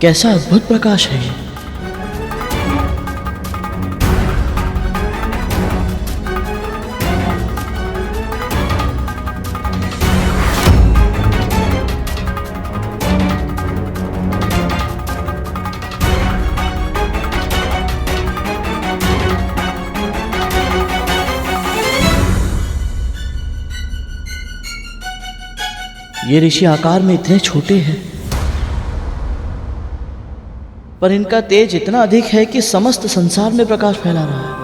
कैसा अद्भुत प्रकाश है ये। ये ऋषि आकार में इतने छोटे हैं, पर इनका तेज इतना अधिक है कि समस्त संसार में प्रकाश फैला रहा है।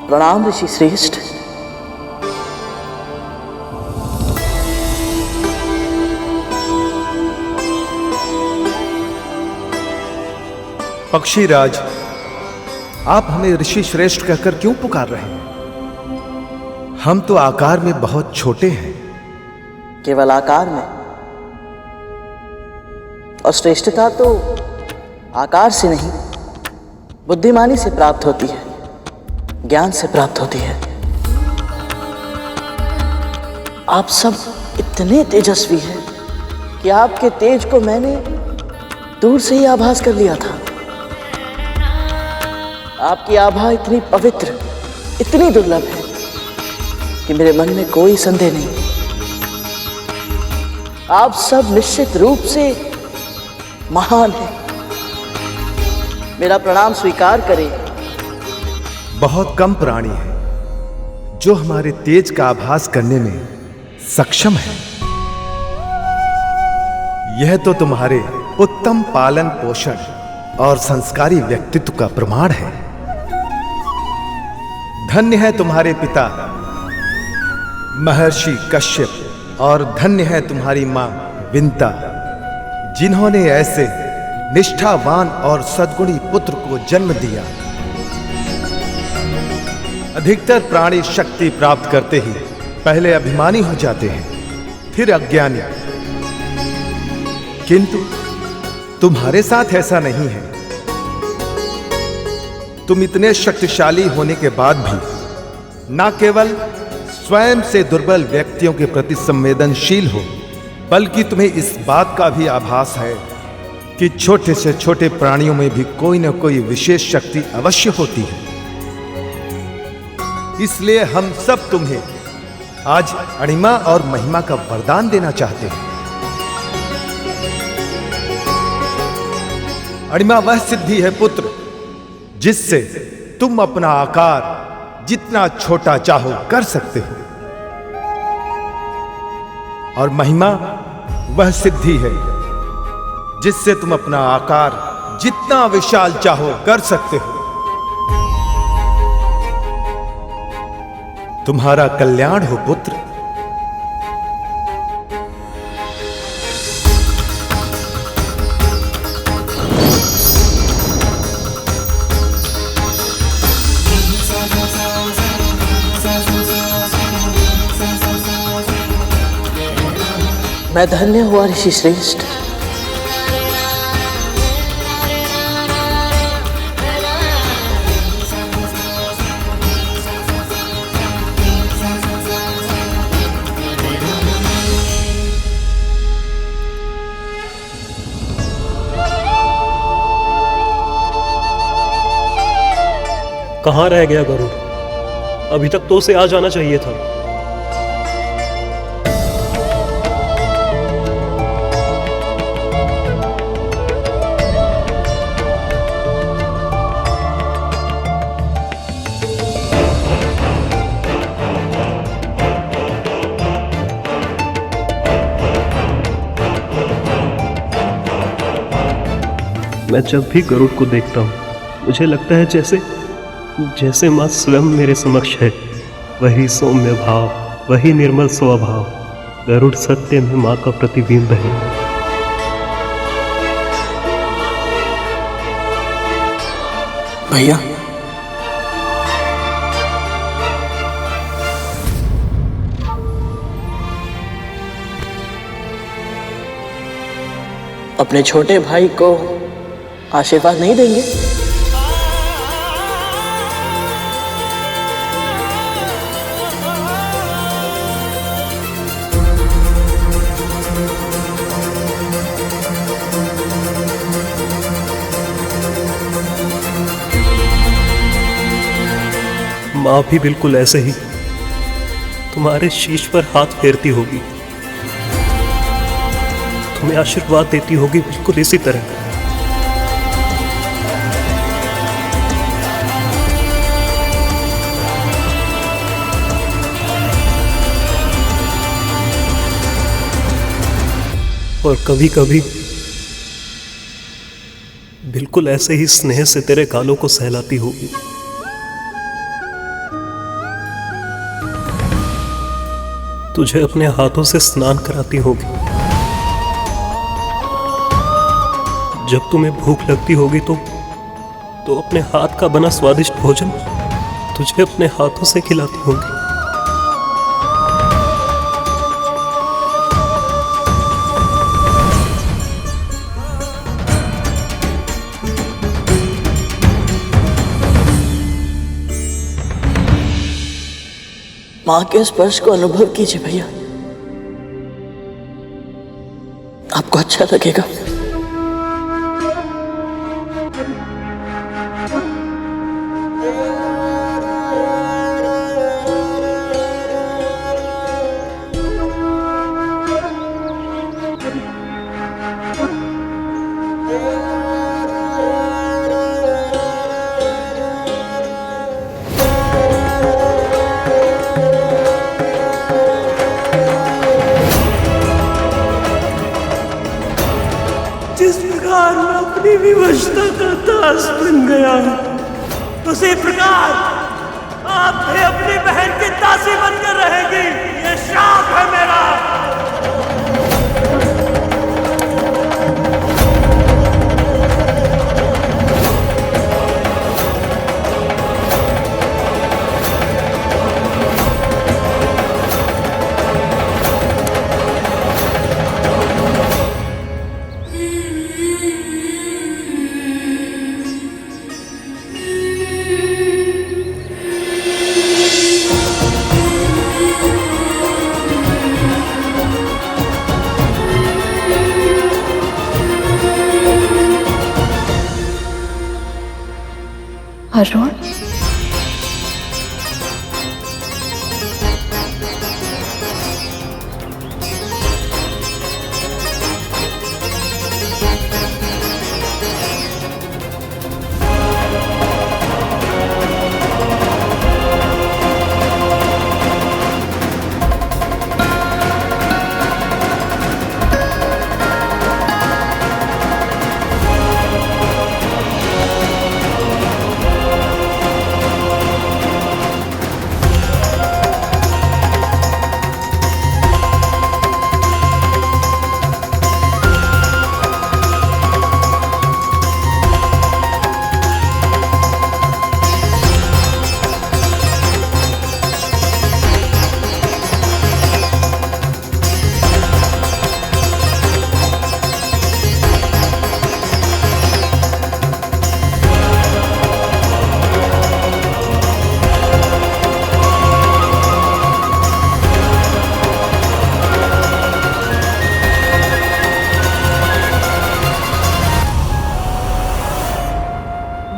प्रणाम ऋषि श्रेष्ठ। पक्षीराज, आप हमें ऋषि श्रेष्ठ कहकर क्यों पुकार रहे हैं? हम तो आकार में बहुत छोटे हैं। केवल आकार में? और श्रेष्ठता तो आकार से नहीं, बुद्धिमानी से प्राप्त होती है, ज्ञान से प्राप्त होती है। आप सब इतने तेजस्वी हैं कि आपके तेज को मैंने दूर से ही आभास कर लिया था। आपकी आभा इतनी पवित्र, इतनी दुर्लभ है कि मेरे मन में कोई संदेह नहीं। आप सब निश्चित रूप से महान हैं। मेरा प्रणाम स्वीकार करें। बहुत कम प्राणी हैं जो हमारे तेज का आभास करने में सक्षम है। यह तो तुम्हारे उत्तम पालन पोषण और संस्कारी व्यक्तित्व का प्रमाण है। धन्य है तुम्हारे पिता महर्षि कश्यप और धन्य है तुम्हारी मां विंता, जिन्होंने ऐसे निष्ठावान और सद्गुणी पुत्र को जन्म दिया। अधिकतर प्राणी शक्ति प्राप्त करते ही पहले अभिमानी हो जाते हैं, फिर अज्ञानी, किंतु तुम्हारे साथ ऐसा नहीं है। तुम इतने शक्तिशाली होने के बाद भी न केवल स्वयं से दुर्बल व्यक्तियों के प्रति संवेदनशील हो, बल्कि तुम्हें इस बात का भी आभास है कि छोटे से छोटे प्राणियों में भी कोई न कोई विशेष शक्ति अवश्य होती है। इसलिए हम सब तुम्हें आज अणिमा और महिमा का वरदान देना चाहते हैं। अणिमा वह सिद्धि है पुत्र, जिससे तुम अपना आकार जितना छोटा चाहो कर सकते हो, और महिमा वह सिद्धि है जिससे तुम अपना आकार जितना विशाल चाहो कर सकते हो। तुम्हारा कल्याण हो पुत्र। मैं धन्य हुआ ऋषि श्रेष्ठ। कहाँ रह गया गरुड़? अभी तक तो उसे आ जाना चाहिए था। मैं जब भी गरुड़ को देखता हूँ मुझे लगता है जैसे माँ स्वयं मेरे समक्ष है। वही सौम्य भाव, वही निर्मल स्वभाव, गरुड़ सत्य में माँ का प्रतिबिंब है। भैया, अपने छोटे भाई को आशीर्वाद नहीं देंगे? माँ भी बिल्कुल ऐसे ही तुम्हारे शीश पर हाथ फेरती होगी, तुम्हें आशीर्वाद देती होगी बिल्कुल इसी तरह। और कभी कभी बिल्कुल ऐसे ही स्नेह से तेरे गालों को सहलाती होगी। तुझे अपने हाथों से स्नान कराती होगी। जब तुम्हें भूख लगती होगी तो अपने हाथ का बना स्वादिष्ट भोजन तुझे अपने हाथों से खिलाती होगी। माँ के स्पर्श को अनुभव कीजिए भैया, आपको अच्छा लगेगा। जिस प्रकार मैं अपनी विवशता का दास बन गया, उसी प्रकार आप भी अपनी बहन की दासी बनकर रहेंगी। ये श्राप है मेरा। अरुण,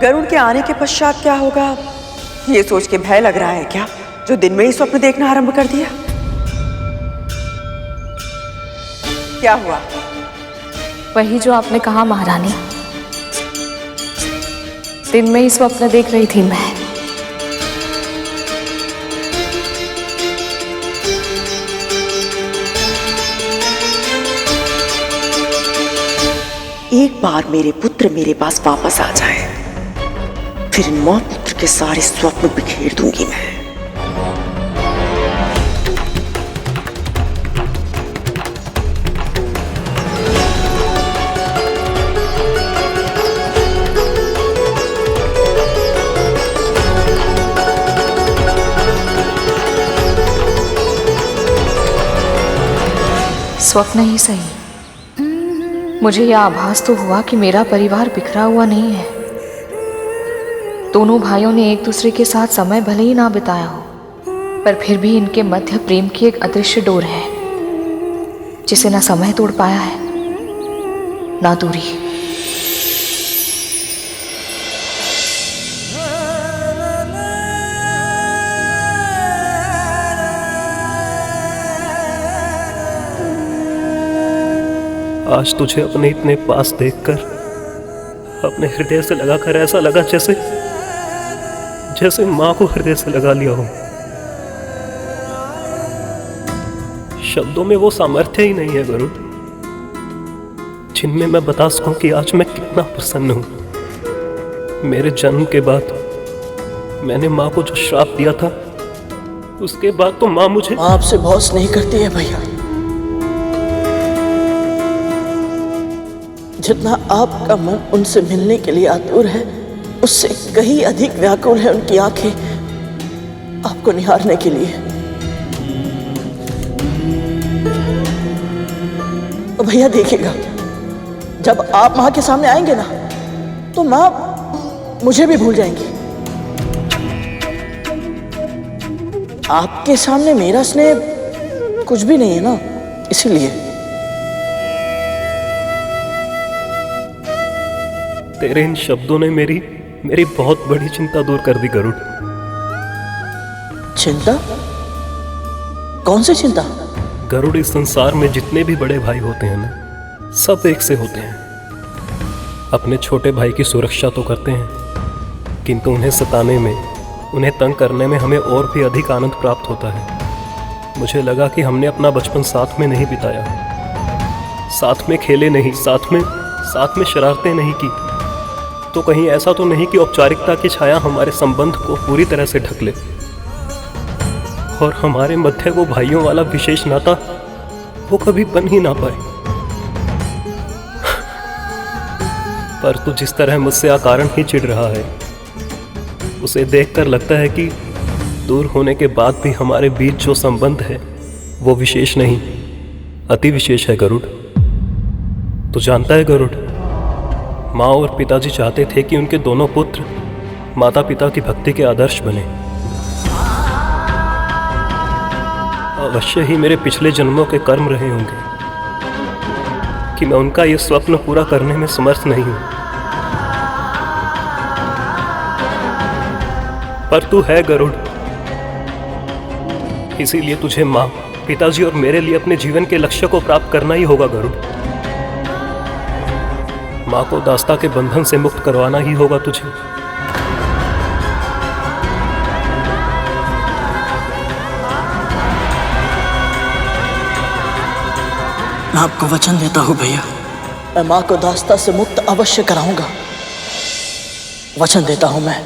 गरुड़ के आने के पश्चात क्या होगा, ये सोच के भय लग रहा है क्या, जो दिन में ही स्वप्न देखना आरंभ कर दिया? क्या हुआ? वही जो आपने कहा महारानी, दिन में ही स्वप्न देख रही थी मैं। एक बार मेरे पुत्र मेरे पास वापस आ जाए, फिर इन मौत पुत्र के सारे स्वप्न बिखेर दूंगी मैं। स्वप्न ही सही, मुझे यह आभास तो हुआ कि मेरा परिवार बिखरा हुआ नहीं है। दोनों भाइयों ने एक दूसरे के साथ समय भले ही ना बिताया हो, पर फिर भी इनके मध्य प्रेम की एक अदृश्य डोर है, जिसे ना समय तोड़ पाया है ना दूरी। आज तुझे अपने इतने पास देखकर अपने हृदय से लगाकर ऐसा लगा जैसे मां को हृदय से लगा लिया हो। शब्दों में वो सामर्थ्य ही नहीं है गरुड़, जिनमें मैं बता सकूं कि आज मैं कितना प्रसन्न हूं। मेरे जन्म के बाद मैंने मां को जो श्राप दिया था, उसके बाद तो मां मुझे माँ आपसे बहुत स्नेह करती है भैया। जितना आपका मन उनसे मिलने के लिए आतुर है, उससे कहीं अधिक व्याकुल है उनकी आंखें आपको निहारने के लिए। तो भैया देखिएगा, जब आप माँ के सामने आएंगे ना, तो माँ मुझे भी भूल जाएंगी। आपके सामने मेरा स्नेह कुछ भी नहीं है ना, इसीलिए। तेरे इन शब्दों ने मेरी बहुत बड़ी चिंता दूर कर दी गरुड़। चिंता? कौन सी चिंता? गरुड़, इस संसार में जितने भी बड़े भाई होते हैं ना, सब एक से होते हैं। अपने छोटे भाई की सुरक्षा तो करते हैं, किंतु उन्हें सताने में, उन्हें तंग करने में हमें और भी अधिक आनंद प्राप्त होता है। मुझे लगा कि हमने अपना बचपन साथ में नहीं बिताया, साथ में खेले नहीं, साथ में शरारतें नहीं की, तो कहीं ऐसा तो नहीं कि औपचारिकता की छाया हमारे संबंध को पूरी तरह से ढक ले और हमारे मध्य वो भाइयों वाला विशेष नाता वो कभी बन ही ना पाए। पर तू जिस तरह मुझसे अकारण ही चिढ़ रहा है, उसे देखकर लगता है कि दूर होने के बाद भी हमारे बीच जो संबंध है वो विशेष नहीं, अति विशेष है गरुड़। तू जानता है गरुड़, माँ और पिताजी चाहते थे कि उनके दोनों पुत्र माता पिता की भक्ति के आदर्श बने। अवश्य ही मेरे पिछले जन्मों के कर्म रहे होंगे कि मैं उनका ये स्वप्न पूरा करने में समर्थ नहीं हूं। पर तू है गरुड़, इसीलिए तुझे माँ, पिताजी और मेरे लिए अपने जीवन के लक्ष्य को प्राप्त करना ही होगा गरुड़। माँ को दास्ता के बंधन से मुक्त करवाना ही होगा तुझे। मैं आपको वचन देता हूँ भैया, मैं माँ को दास्ता से मुक्त अवश्य कराऊंगा। वचन देता हूँ मैं।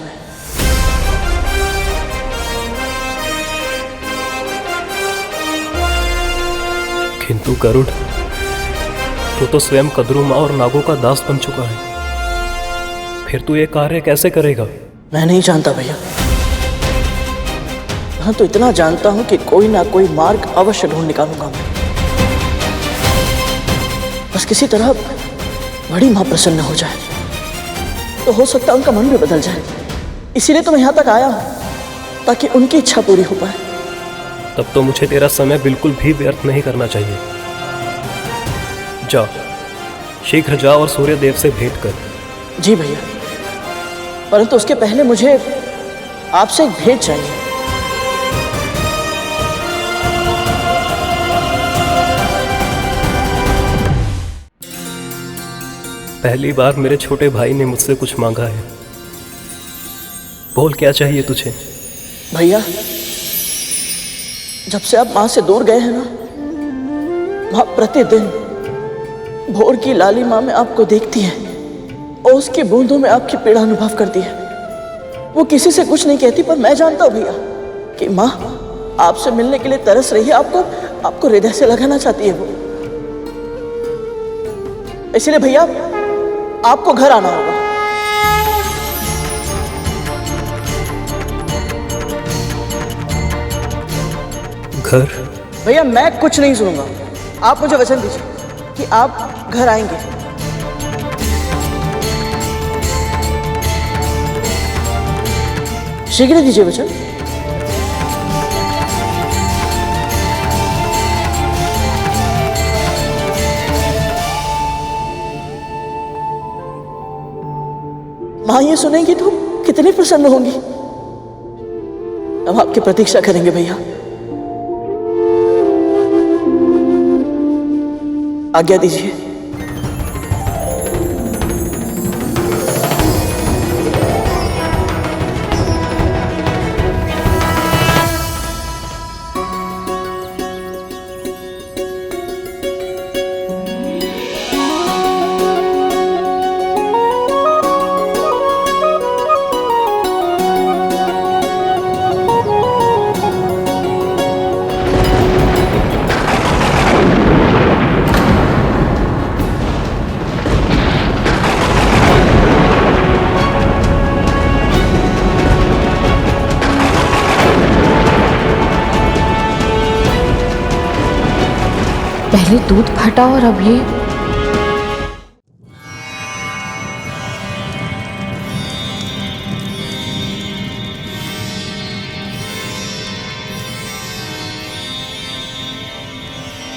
किंतु गरुड़, तू तो स्वयं कद्रू माँ और नागों का दास बन चुका है, फिर तू ये कार्य कैसे करेगा? मैं नहीं जानता भैया, हाँ तो इतना जानता हूं कि कोई ना कोई मार्ग अवश्य ढूंढ निकालूंगा मैं। बस किसी तरह बड़ी माँ प्रसन्न हो जाए तो हो सकता है उनका मन भी बदल जाए। इसीलिए तो मैं यहाँ तक आया हूँ, ताकि उनकी इच्छा पूरी हो पाए। तब तो मुझे तेरा समय बिल्कुल भी व्यर्थ नहीं करना चाहिए। जा, शीघ्र जा और सूर्य देव से भेंट कर। जी भैया, परंतु उसके पहले मुझे आपसे एक भेंट चाहिए। पहली बार मेरे छोटे भाई ने मुझसे कुछ मांगा है। बोल, क्या चाहिए तुझे? भैया, जब से आप माँ से दूर गए हैं ना, माँ प्रतिदिन भोर की लाली माँ में आपको देखती है और उसकी बूंदों में आपकी पीड़ा अनुभव करती है। वो किसी से कुछ नहीं कहती, पर मैं जानता हूँ भैया कि माँ आपसे मिलने के लिए तरस रही है, आपको हृदय से लगाना चाहती है वो। इसलिए भैया आपको घर आना होगा। घर? भैया मैं कुछ नहीं सुनूंगा, आप मुझे वचन दीजिए कि आप घर आएंगे। शीघ्र दीजिए वचन। माँ ये सुनेंगी तो कितनी प्रसन्न होंगी। हम आपकी प्रतीक्षा करेंगे भैया। आज्ञा दीजिए। पहले दूध फटा और अब ये।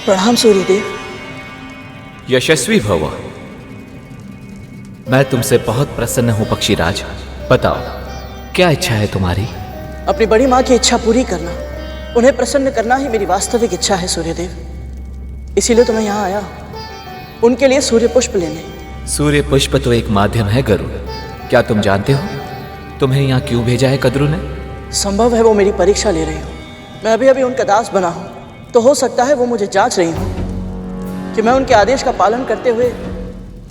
प्रणाम सूर्यदेव। यशस्वी भव। मैं तुमसे बहुत प्रसन्न हूं पक्षीराज। बताओ क्या इच्छा है तुम्हारी? अपनी बड़ी माँ की इच्छा पूरी करना, उन्हें प्रसन्न करना ही मेरी वास्तविक इच्छा है सूर्यदेव। इसीलिए तो मैं यहाँ आया हूँ, उनके लिए सूर्य पुष्प लेने। सूर्य पुष्प तो एक माध्यम है गरुड़। क्या तुम जानते हो तुम्हें यहाँ क्यों भेजा है कद्रु ने? संभव है वो मेरी परीक्षा ले रही हूँ। मैं अभी अभी उनका दास बना हूँ, तो हो सकता है वो मुझे जांच रही हूँ कि मैं उनके आदेश का पालन करते हुए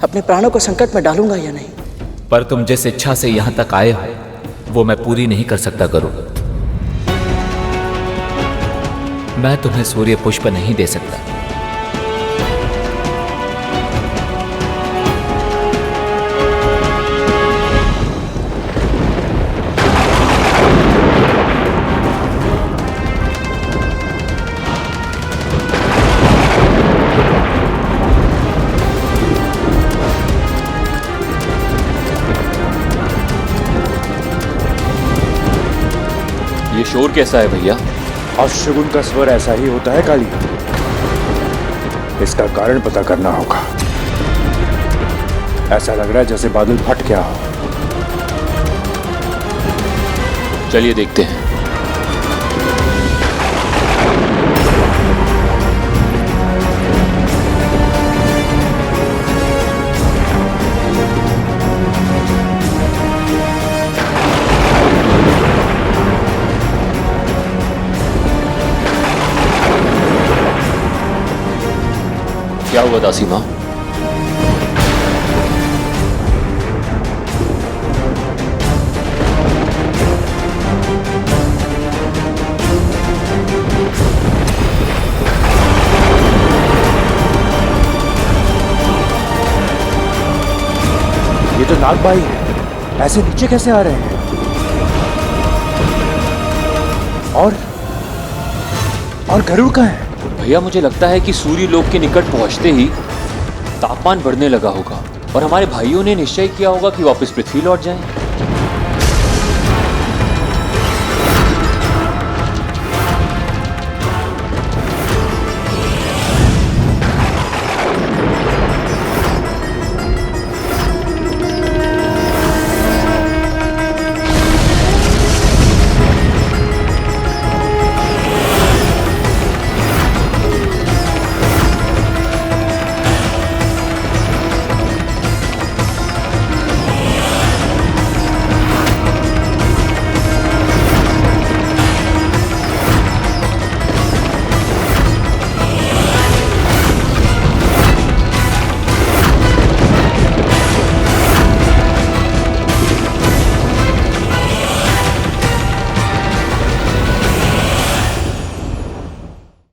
अपने प्राणों को संकट में डालूंगा या नहीं। पर तुम जिस इच्छा से यहाँ तक आए हो वो मैं पूरी नहीं कर सकता गरुड़। मैं तुम्हें सूर्य पुष्प नहीं दे सकता। ये शोर कैसा है भैया? अपशगुन का स्वर ऐसा ही होता है काली। इसका कारण पता करना होगा। ऐसा लग रहा है जैसे बादल फट गया हो। चलिए देखते हैं। क्या हुआ दासी माँ? ये तो नागबाई है, ऐसे नीचे कैसे आ रहे हैं? और गरुड़ कहाँ है? भैया मुझे लगता है कि सूर्य लोक के निकट पहुंचते ही तापमान बढ़ने लगा होगा और हमारे भाइयों ने निश्चय किया होगा कि वापस पृथ्वी लौट जाएं।